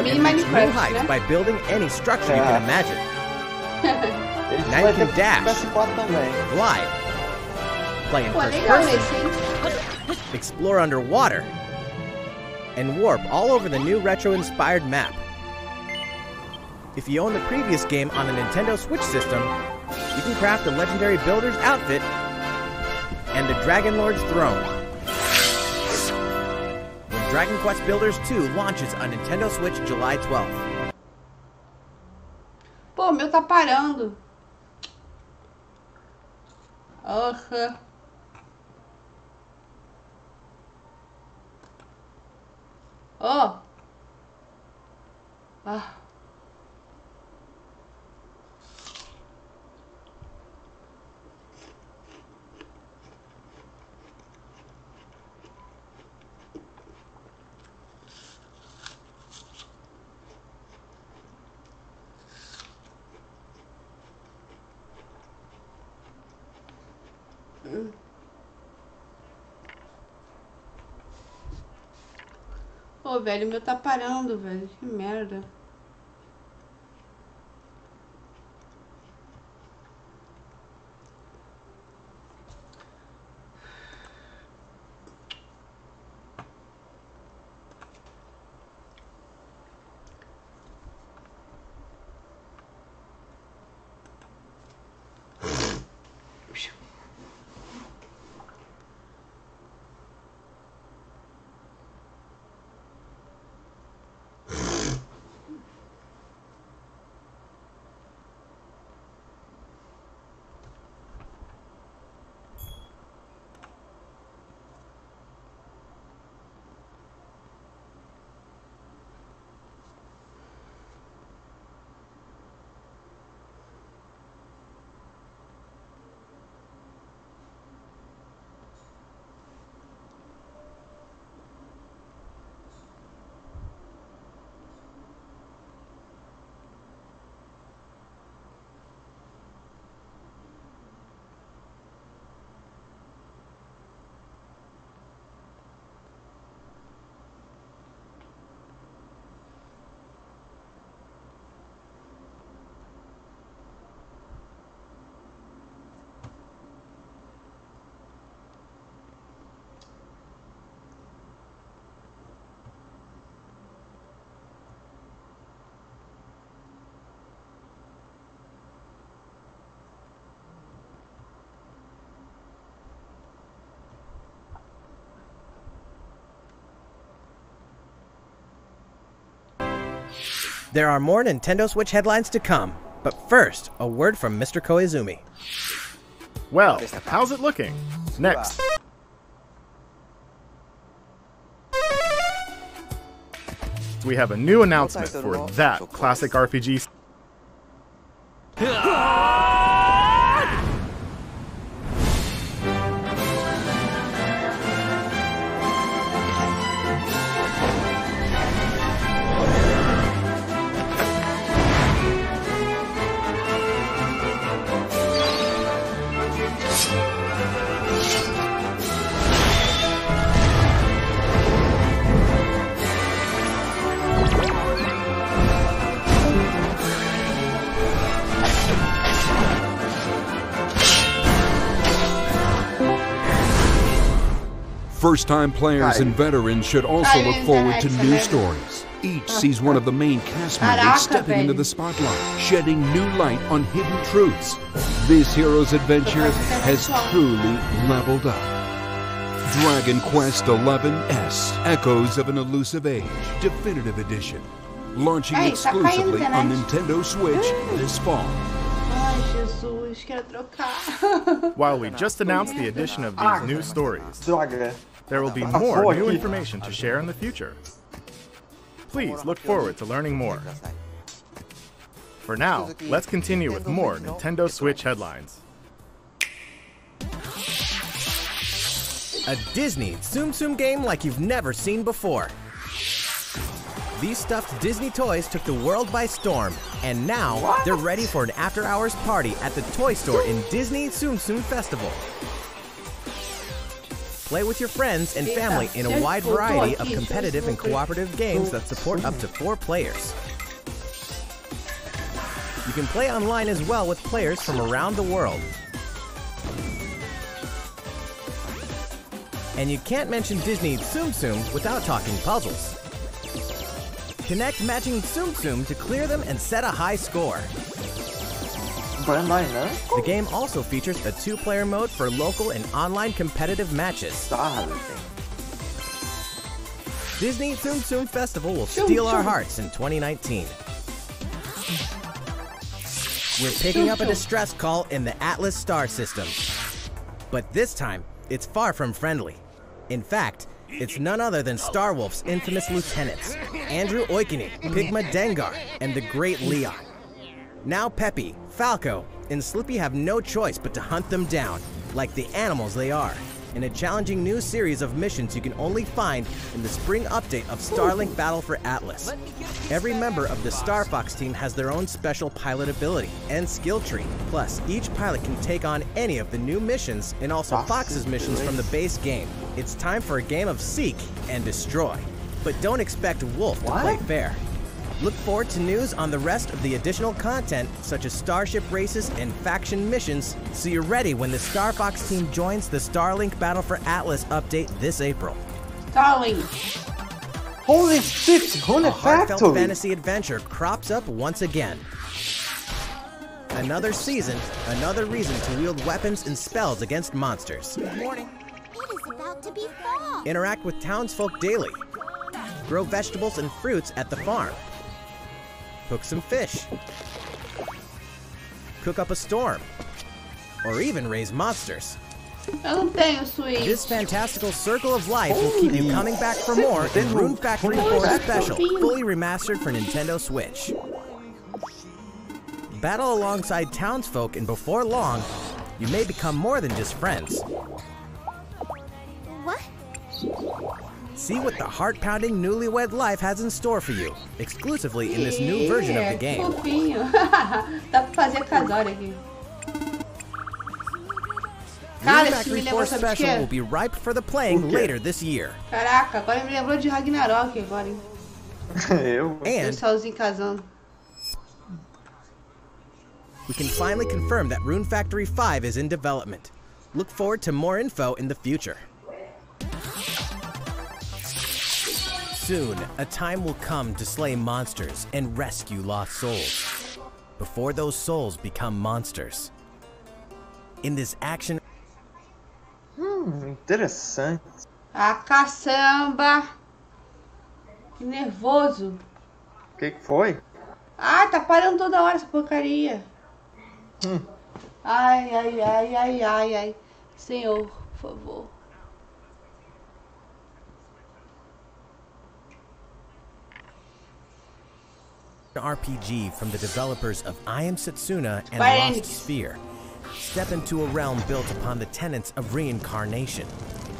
mini Minecraft, heights né? by building any structure you can imagine. Now you can dash, fly, play in Pô, first legal person, esse, hein? explore underwater, and warp all over the new retro-inspired map. If you own the previous game on the Nintendo Switch system, you can craft the legendary Builder's outfit and the Dragon Lord's throne. When Dragon Quest Builders 2 launches on Nintendo Switch July 12th. Pô, o meu tá parando. Aham. Ó. Ah. Pô, velho, o meu tá parando, velho. Que merda. There are more Nintendo Switch headlines to come, but first, a word from Mr. Koizumi. Well, how's it looking? Next. We have a new announcement for that classic RPG. First-time players and veterans should also look forward to new stories. Each sees one of the main cast members stepping into the spotlight, shedding new light on hidden truths. This hero's adventure has truly leveled up. Dragon Quest XI-S, Echoes of an Elusive Age, Definitive Edition. Launching exclusively on Nintendo Switch this fall. Ai, Jesus, quero trocar. While we just announced the addition of these new stories, there will be more new information to share in the future. Please look forward to learning more. For now, let's continue with more Nintendo Switch headlines. A Disney Tsum Tsum game like you've never seen before. These stuffed Disney toys took the world by storm, and now they're ready for an after-hours party at the toy store in Disney Tsum Tsum Festival. Play with your friends and family in a wide variety of competitive and cooperative games that support up to 4 players. You can play online as well with players from around the world. And you can't mention Disney Tsum Tsum without talking puzzles. Connect matching Tsum Tsum to clear them and set a high score. The game also features a 2-player mode for local and online competitive matches. Disney Tsum Tsum Festival will steal our hearts in 2019. We're picking up a distress call in the Atlas star system. But this time, it's far from friendly. In fact, it's none other than Starwolf's infamous lieutenants, Andrew Oikini, Pigma Dengar, and the Great Leon. Now Peppy, Falco, and Slippy have no choice but to hunt them down, like the animals they are, in a challenging new series of missions you can only find in the spring update of Starlink Battle for Atlas. Every member of the Star Fox team has their own special pilot ability and skill tree. Plus, each pilot can take on any of the new missions and also Fox's missions from the base game. It's time for a game of seek and destroy. But don't expect Wolf to play fair. Look forward to news on the rest of the additional content, such as starship races and faction missions, so you're ready when the Star Fox team joins the Starlink Battle for Atlas update this April. Starlink! Holy shit! Holy A heartfelt factory! fantasy adventure crops up once again. Another season, another reason to wield weapons and spells against monsters. Good morning. It is about to be fall. Interact with townsfolk daily. Grow vegetables and fruits at the farm. Cook some fish. Cook up a storm. Or even raise monsters. Eu não tenho Switch. This fantastical circle of life will keep you coming back for more in Rune Factory 4 Special, fully remastered for Nintendo Switch. Battle alongside townsfolk, and before long, you may become more than just friends. What? See what the heart-pounding newlywed life has in store for you, exclusively in this new version of the game. Fofinho. Dá pra fazer casório aqui. Cara, Rune esse me Factory 4 lembra, sabe de Special will quê? be ripe for the playing later this year. Caraca, agora me lembrou de Ragnarok agora, hein? Eu? And Sozinho casando. we can finally confirm that Rune Factory 5 is in development. Look forward to more info in the future. Soon, a time will come to slay monsters and rescue lost souls, before those souls become monsters. In this action... Interessante. Ah, caçamba! Que nervoso! O que foi? Ah, tá parando toda hora essa porcaria. Ai, ai, ai, ai, ai, ai. Senhor, por favor. RPG from the developers of I Am Setsuna and Bye. Lost Sphere. Step into a realm built upon the tenets of reincarnation.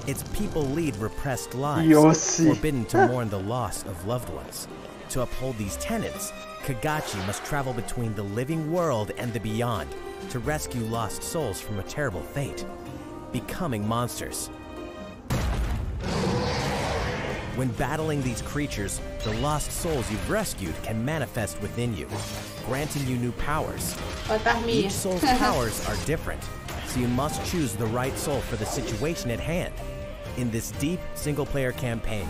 Its people lead repressed lives, Yossi. forbidden to mourn the loss of loved ones. To uphold these tenets, Kagachi must travel between the living world and the beyond to rescue lost souls from a terrible fate, becoming monsters. When battling these creatures, the lost souls you've rescued can manifest within you, granting you new powers. Fantasminha. Each soul's powers are different, so you must choose the right soul for the situation at hand. In this deep, single-player campaign,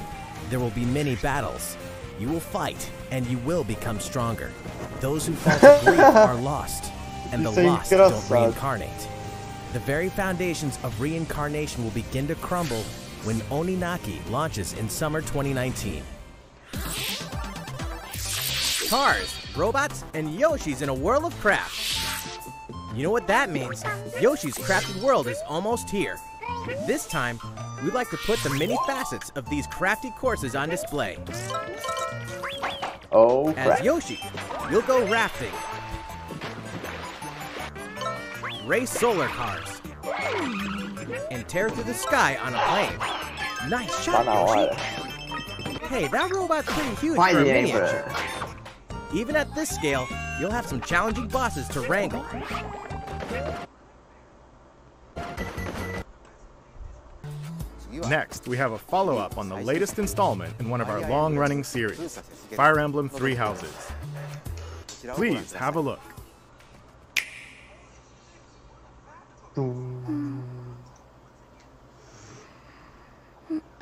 there will be many battles. You will fight, and you will become stronger. Those who fall to grief are lost, and the lost don't reincarnate. The very foundations of reincarnation will begin to crumble when Oninaki launches in summer 2019. Cars, robots, and Yoshis in a world of craft. You know what that means? Yoshi's Crafted World is almost here. This time, we'd like to put the many facets of these crafty courses on display. Oh, As crap. Yoshi, you'll go rafting, race solar cars, and tear through the sky on a plane. Nice shot, Tá na hora. Yoshi. Hey, that robot's pretty huge Vai for a aí, miniature. bro. Even at this scale, you'll have some challenging bosses to wrangle. Next, we have a follow-up on the latest installment in one of our long-running series, Fire Emblem Three Houses. Please have a look.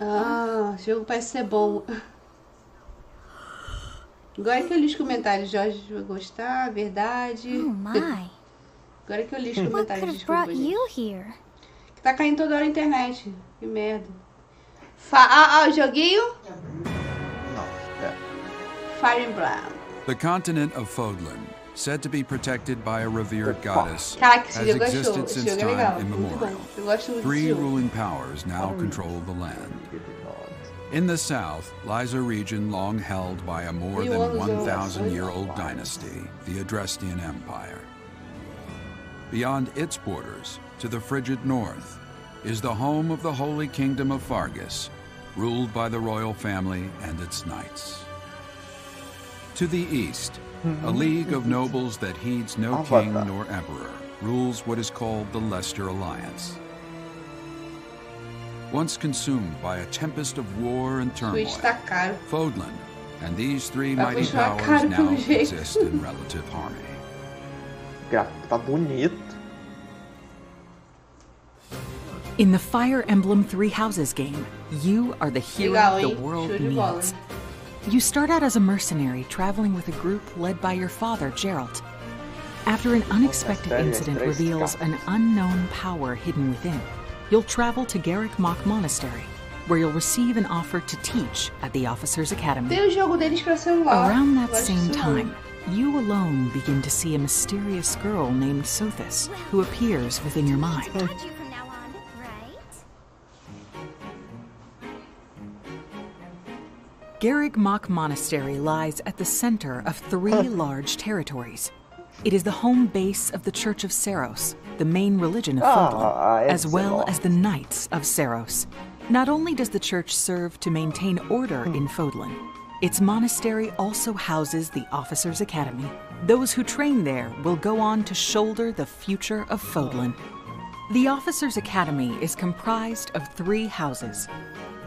Ah, o jogo parece ser bom. Agora que eu li os comentários, Jorge vai gostar, verdade. Oh my. Agora que eu li os What could comentários, have desculpa, brought gente. you here? Que tá caindo toda hora a internet. Que merda. O joguinho? Não, é. Fire Emblem. The continent of Fodlan, said to be protected by a revered goddess, Caraca, esse has jogo é show. existed Esse since jogo é legal. time Muito bom. immemorial. Eu gosto muito desse Three jogo. ruling powers now control the land. In the south lies a region long held by a more than 1,000-year-old dynasty, the Adrestian Empire. Beyond its borders, to the frigid north, is the home of the Holy Kingdom of Fargus, ruled by the royal family and its knights. To the east, a league of nobles that heeds no king nor emperor rules what is called the Leicester Alliance. Once consumed by a tempest of war and turmoil, Switch tá caro. Fodlan and these three Vai mighty continuar powers caro now pelo jeito. exist in relative harmony. Tá bonito. In the Fire Emblem Three Houses game, you are the hero Legal, the hein? world Show de bola. needs. You start out as a mercenary traveling with a group led by your father, Geralt. After an unexpected incident reveals an unknown power hidden within, you'll travel to Garrick Mach Monastery, where you'll receive an offer to teach at the Officers Academy. Tem o jogo deles pra celular. Around that Eu acho same isso time, you alone begin to see a mysterious girl named Sothis, who appears within your mind. Guide you from now on, right? Garrick Mach Monastery lies at the center of three large territories. It is the home base of the Church of Seiros, the main religion of Fodlan, as well as the Knights of Seiros. Not only does the church serve to maintain order in Fodlan, its monastery also houses the Officers' Academy. Those who train there will go on to shoulder the future of Fodlan. The Officers' Academy is comprised of three houses.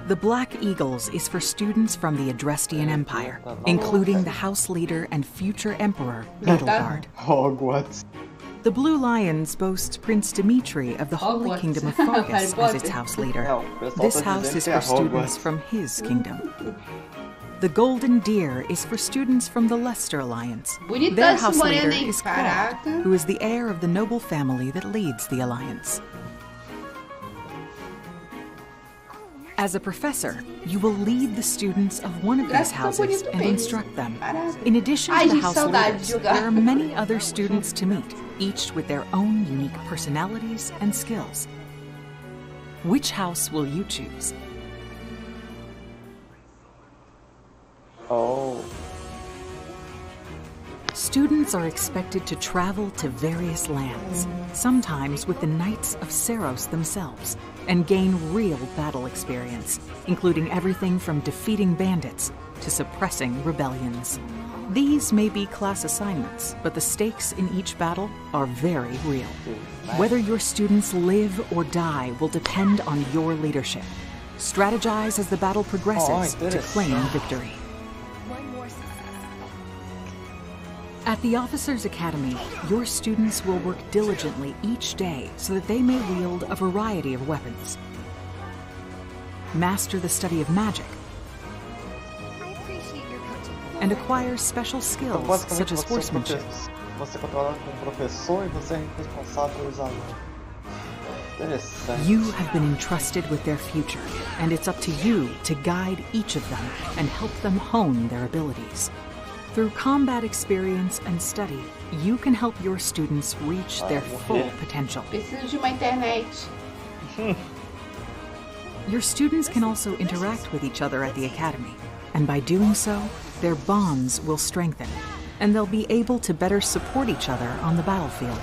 The Black Eagles is for students from the Adrestian Empire, including the house leader and future emperor, Edelgard. Hogwarts. The Blue Lions boast Prince Dimitri of the Holy Hogwarts. Kingdom of Fargus as its house leader. This house is for students from his kingdom. The Golden Deer is for students from the Leicester Alliance. Bonita Their esse house leader moreno, hein? is Claude, Caraca. who is the heir of the noble family that leads the Alliance. As a professor, you will lead the students of one of these houses and instruct them. In addition Ai, to the gente, house saudade de leaders, jogar. there are many other students to meet, each with their own unique personalities and skills. Which house will you choose? Oh. Students are expected to travel to various lands, sometimes with the Knights of Seiros themselves, and gain real battle experience, including everything from defeating bandits to suppressing rebellions. These may be class assignments, but the stakes in each battle are very real. Whether your students live or die will depend on your leadership. Strategize as the battle progresses to claim victory. One more success. At the Officers' Academy, your students will work diligently each day so that they may wield a variety of weapons. Master the study of magic I appreciate your coaching. and acquire special Então, skills basicamente, such as horsemanship. você controla com o professor e você é responsável pelos alunos. Interessante. You have been entrusted with their future, and it's up to you to guide each of them and help them hone their abilities. Through combat experience and study, you can help your students reach their full potential. Preciso de uma internet. Your students can also interact with each other at the academy, and by doing so, their bonds will strengthen, and they'll be able to better support each other on the battlefield.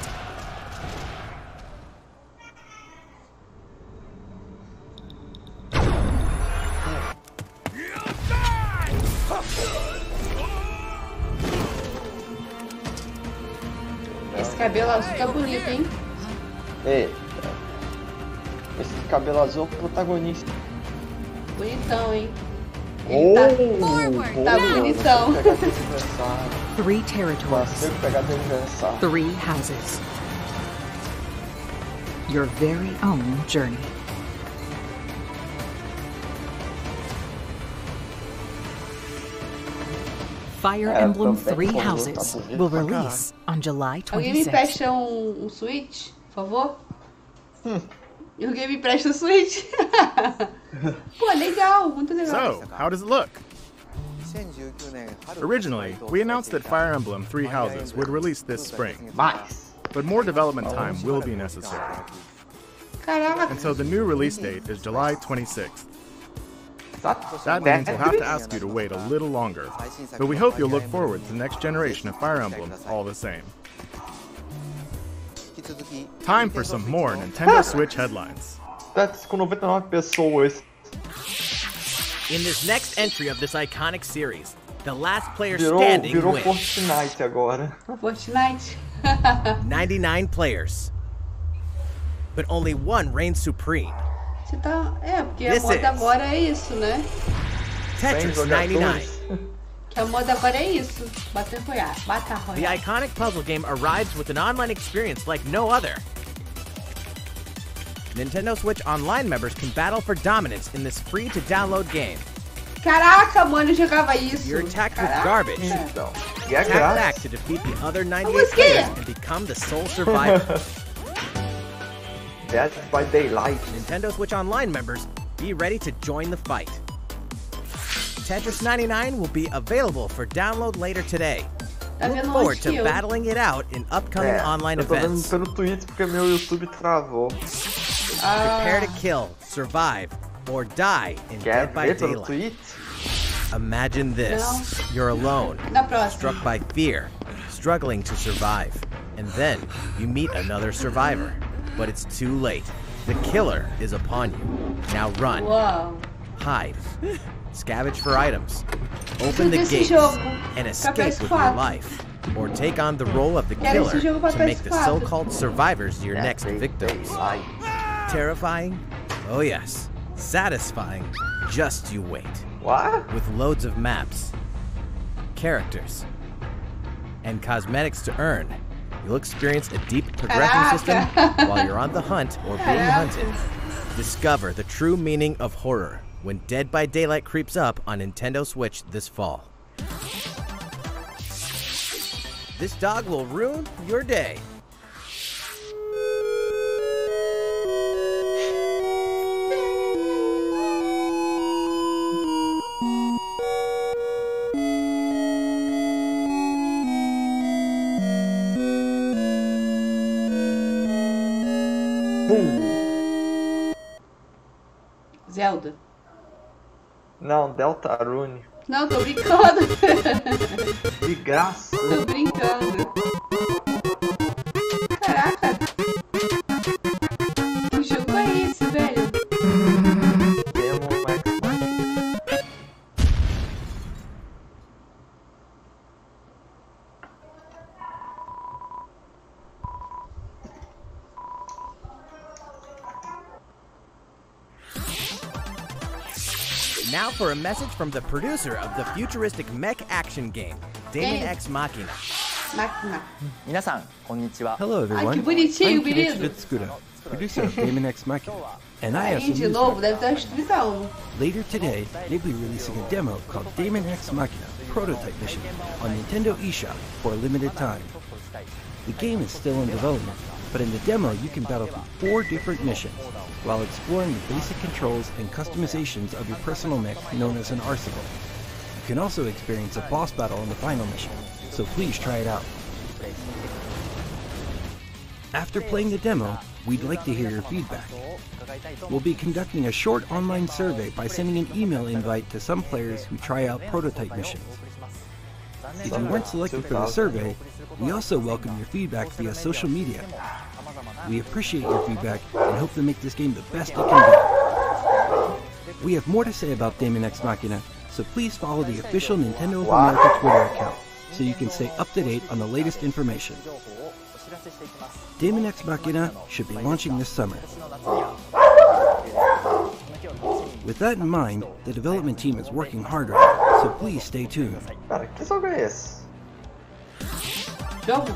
Esse cabelo azul tá bonito, hein? Eita. Esse cabelo azul é o protagonista. Bonitão, hein? Ele tá bonitão. 3 territories. Nasceu pegar de aniversário. 3 houses. Your very own journey. Fire Emblem 3 Houses will release on July 26th. Alguém me presta um Switch, por favor? Alguém me presta um Switch? Pô, legal, muito legal. So, how does it look? Originally, we announced that Fire Emblem 3 Houses would release this spring. Mas. But more development time will be necessary. Caraca. And so the new release date is July 26th. That means means we'll have to ask you to wait a little longer. But we hope you'll look forward to the next generation of Fire Emblem all the same. Time for some more Nintendo Switch headlines. That's com 99 pessoas. In this next entry of this iconic series, the last player standing Virou wins. Fortnite agora. Fortnite. 99 players. But only one reigns supreme. Você tá... porque a This moda is agora é isso, né? Tetris 99. Que a moda agora é isso. Battle Royale. The iconic puzzle game arrives with an online experience like no other. Nintendo Switch Online members can battle for dominance in this free-to-download game. Caraca, mano, eu jogava isso. You're attacked with garbage. Então, e é Attack grátis. back to defeat the other 98 players and become the sole survivor. Dead by Daylight. Nintendo Switch Online members, be ready to join the fight. Tetris 99 will be available for download later today. Look forward to battling it out in upcoming online eu tô vendo events. pelo Twitch porque meu YouTube travou. Prepare to kill, survive, or die in Quer Dead by ver pelo Daylight. Twitch? Imagine this. You're alone, Na próxima. struck by fear, struggling to survive. And then you meet another survivor. But it's too late. The killer is upon you. Now run. Uau. Hide. Scavenge for items. Open the Desse gates jogo and pra escape with your PS4. life. Or take on the role of the Quero esse killer jogo pra to make the PS4. so-called survivors your next Dead by victims. Daylight. Terrifying? Oh yes. Satisfying? Just you wait. What? With loads of maps, characters, and cosmetics to earn, you'll experience a deep progression system while you're on the hunt or being hunted. Discover the true meaning of horror when Dead by Daylight creeps up on Nintendo Switch this fall. This dog will ruin your day. Zelda. Não, Deltarune. Não, tô brincando. De graça. Tô brincando. Caraca. Que jogo é esse, velho? Demon X Machina. Now for a message from the producer of the futuristic mech action game, Daemon X Machina. Máquina. Hello Ai, everyone, que bonitinho, I'm menino. Kitsuda, producer of Daemon X Machina, and I have Aí, some de news. novo, deve ter uma instituição. Later today, they'll be releasing a demo called Daemon X Machina Prototype Mission on Nintendo eShop for a limited time. The game is still in development, but in the demo you can battle through 4 different missions, while exploring the basic controls and customizations of your personal mech known as an arsenal. You can also experience a boss battle in the final mission, so please try it out. After playing the demo, we'd like to hear your feedback. We'll be conducting a short online survey by sending an email invite to some players who try out prototype missions. If you weren't selected for the survey, we also welcome your feedback via social media. We appreciate your feedback and hope to make this game the best it can be. We have more to say about Daemon X Machina, so please follow the official Nintendo of America Twitter account so you can stay up to date on the latest information. Daemon X Machina should be launching this summer. With that in mind, the development team is working hard on it, so please stay tuned. Cara, que jogo é esse? Jogo?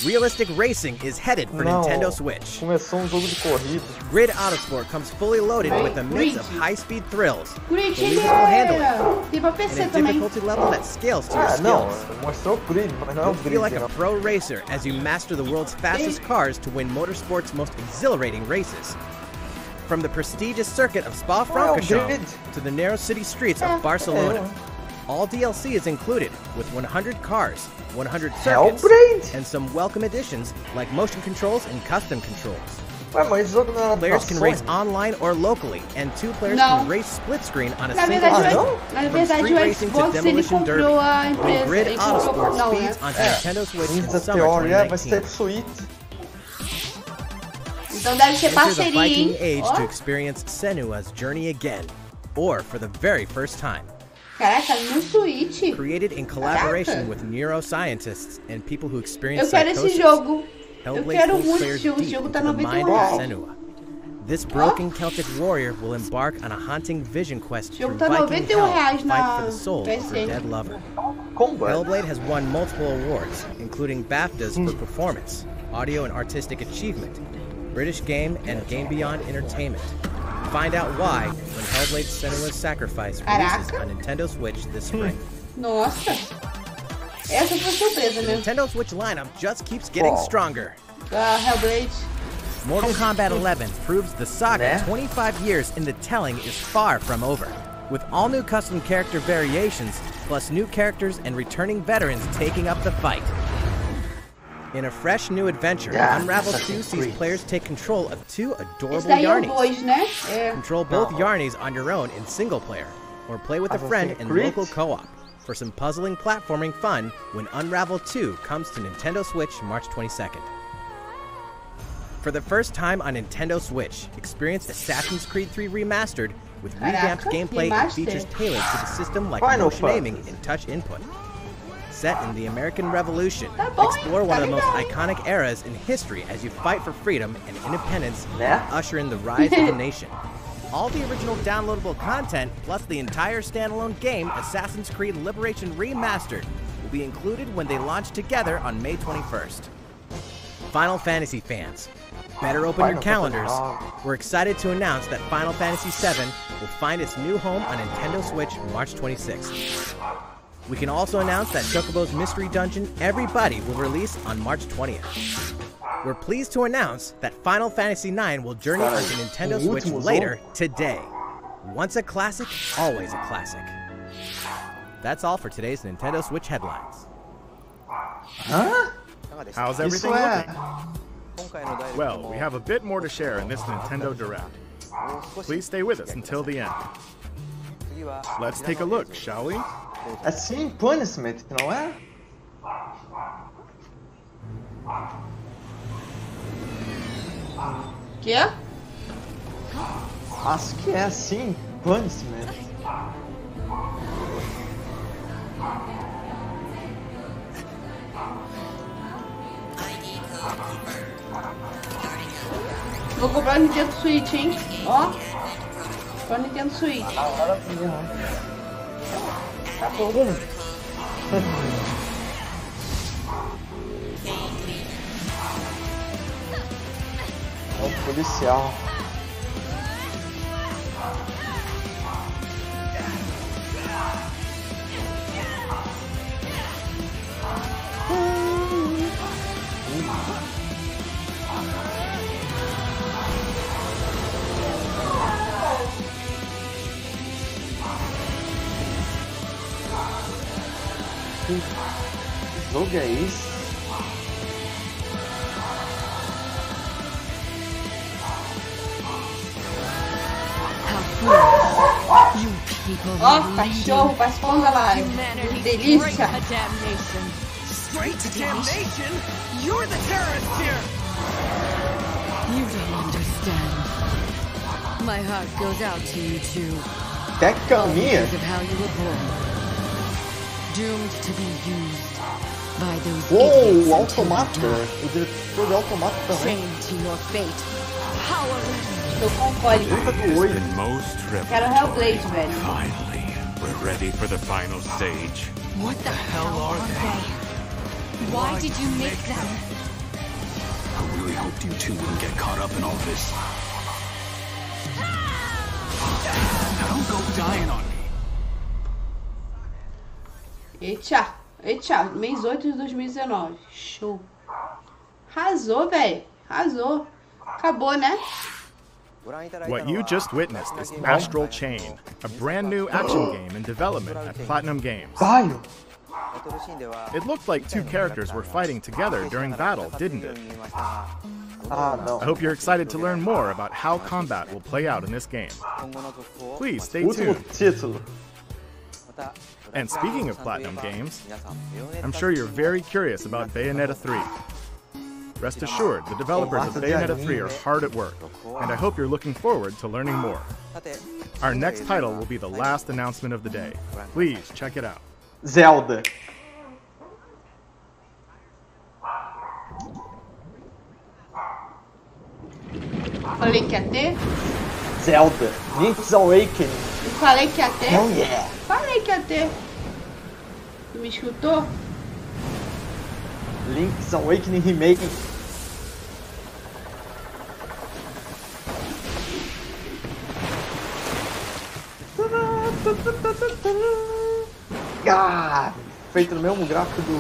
Realistic racing is headed for Nintendo Switch. Começou jogo de corrida. Grid Autosport comes fully loaded with a mix of high-speed thrills, Grid believable handling, tem pra and PC a também. difficulty level that scales to your Não, skills. mostrou o Grid, mas não é o You'll feel Grid. like a pro racer as you master the world's fastest cars to win motorsport's most exhilarating races. From the prestigious circuit of Spa-Francorchamps to the narrow city streets of Barcelona, all DLC is included with 100 cars, 100 circuits, and some welcome additions like motion controls and custom controls. Ué, mas esse jogo não era Players can race online or locally, and 2 players can race split screen on a single level. From street racing to demolition derby, bring Grid Autosport speeds onto Nintendo Switch in summer 2019. Então deve ser Enter the parceria, Viking hein? age Ó. to experience Senua's journey again, or for the very first time. Caraca, no Switch. Created in collaboration with neuroscientists and people who experience Eu quero esse psychosis, jogo. Eu Hellblade quero pulls muito. players O deep jogo into tá the mind of R$91. Senua. This broken Celtic warrior will embark on a haunting vision quest O jogo through tá Viking R$91 hell to na fight for the soul of her PC. dead lover. Combo. Hellblade has won multiple awards, including BAFTAs for performance, audio and artistic achievement, British Game and Game Beyond Entertainment. Find out why when Hellblade Senua's Sacrifice releases on Nintendo Switch this spring. Nossa. Essa foi surpresa, The né? Nintendo Switch lineup just keeps getting stronger. Hellblade. Mortal Kombat 11 proves the saga 25 years in the telling is far from over. With all new custom character variations, plus new characters and returning veterans taking up the fight. In a fresh new adventure, Unravel 2 sees players take control of 2 adorable Esse daí é o Yarnies. 2, né? É. Control both Yarnies on your own in single player, or play with a friend in local co-op for some puzzling platforming fun when Unravel 2 comes to Nintendo Switch March 22nd. For the first time on Nintendo Switch, experience Assassin's Creed 3 Remastered with revamped gameplay and features tailored to the system like motion aiming and touch input. Set in the American Revolution, explore one of the most iconic eras in history as you fight for freedom and independence and usher in the rise of the nation. All the original downloadable content, plus the entire standalone game, Assassin's Creed Liberation Remastered, will be included when they launch together on May 21st. Final Fantasy fans, better open your calendars. We're excited to announce that Final Fantasy VII will find its new home on Nintendo Switch March 26th. We can also announce that Chocobo's Mystery Dungeon Everybody will release on March 20th. We're pleased to announce that Final Fantasy IX will journey onto Nintendo Switch later today. Once a classic, always a classic. That's all for today's Nintendo Switch headlines. Hã? How's everything looking? Well, we have a bit more to share in this Nintendo Direct. Please stay with us until the end. Let's take a look, shall we? É sim, Punishment, não é? Que é? Acho que é sim, Punishment. Vou comprar o Nintendo Switch, hein? Ó. Comprar o Nintendo Switch. Tá bom. É o policial. Que jogo é isso? Ó, cachorro participando da live. Que delícia. Straight to damnation? You're the terrorist here! You don't understand. My heart goes out to you too. Até caminha. Because of how you were born. Doomed to be used by those Uou, o Automata. O diretor de Automata também. Chained to your fate. Powerless. Tô com cólica. Quero Hellblade, velho. Finally, we're ready for the final stage. What the hell are they? Why did you make them? I really hoped you two wouldn't get caught up in all this. Now don't go dying on me. Eita, mês 8 de 2019. Show. Arrasou, velho. Arrasou. Acabou, né? What you just witnessed is Astral Chain, a brand new action game in development at Platinum Games. It looked like two characters were fighting together during battle, didn't it? I hope you're excited to learn more about how combat will play out in this game. Please stay tuned. And speaking of Platinum Games, I'm sure you're very curious about Bayonetta 3. Rest assured, the developers of Bayonetta 3 are hard at work, and I hope you're looking forward to learning more. Our next title will be the last announcement of the day. Please check it out. Zelda. Falei que ia ter? Zelda. Link's Awakening. Eu falei que ia ter? Hell yeah. Falei que ia ter. Tu me escutou? Link's Awakening Remake. Ah, feito no mesmo gráfico do...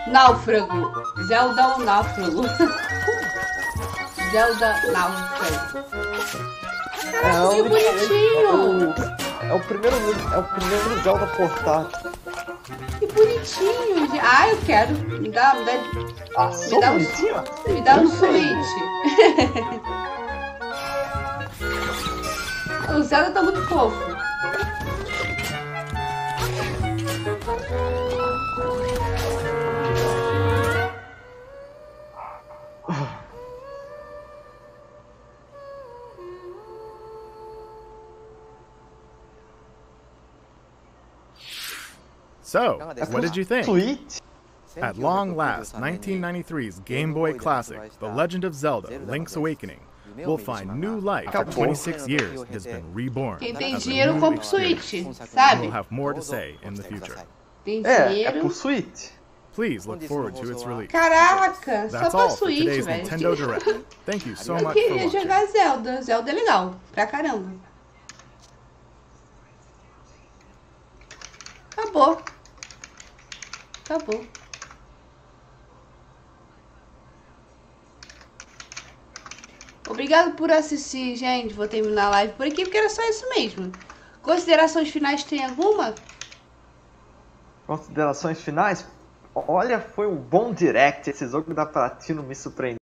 Náufrago. Zelda o náufrago. Zelda náufrago. Caraca, que bonitinho. É o primeiro Zelda portátil. Que bonitinho. Ah, eu quero. Me dá bonitinho? Me dá um Switch. O Zelda tá muito fofo. So, what did you think? At long last, 1993's Game Boy classic, The Legend of Zelda: Link's Awakening, will find new life after 26 years it has been reborn. Quem tem dinheiro compra o Switch, sabe? We'll have more to say in the future. Tem dinheiro. É pro Switch. Please look forward to its release. Caraca, só That's pra all for Switch, today's velho. Nintendo Direct. Thank you so Eu much for queria watching. jogar Zelda. Zelda é legal, pra caramba. Acabou. Acabou. Obrigado por assistir, gente. Vou terminar a live por aqui, porque era só isso mesmo. Considerações finais, tem alguma? Considerações finais? Olha, foi um bom direct. Esse jogo da Platinum me surpreendeu.